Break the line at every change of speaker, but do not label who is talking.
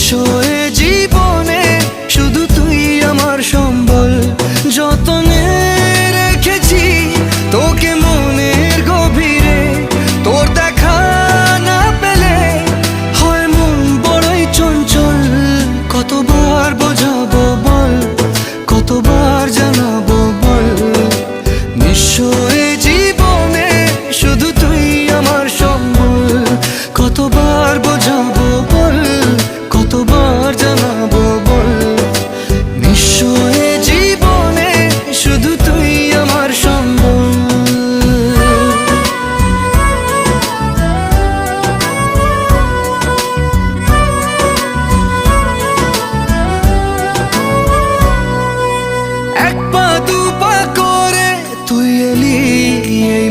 নিঃস্ব এ জীবনে শুধু তুই আমার সম্বল। যতনে রেখেছি তোকে মনের গভীরে, তোর দেখা না পেলে হয় মন বড়ই চঞ্চল। কতবার বোঝাবো বল, কতবার জানাবো বল, নিঃস্ব এ জীবনে শুধু তুই আমার সম্বল। কতবার বোঝাবো বল, কতবার জানাবো বল, নিঃস্ব এ জীবনে শুধু তুই আমার সম্বল। এক পা দু পা করে তুই এলি এই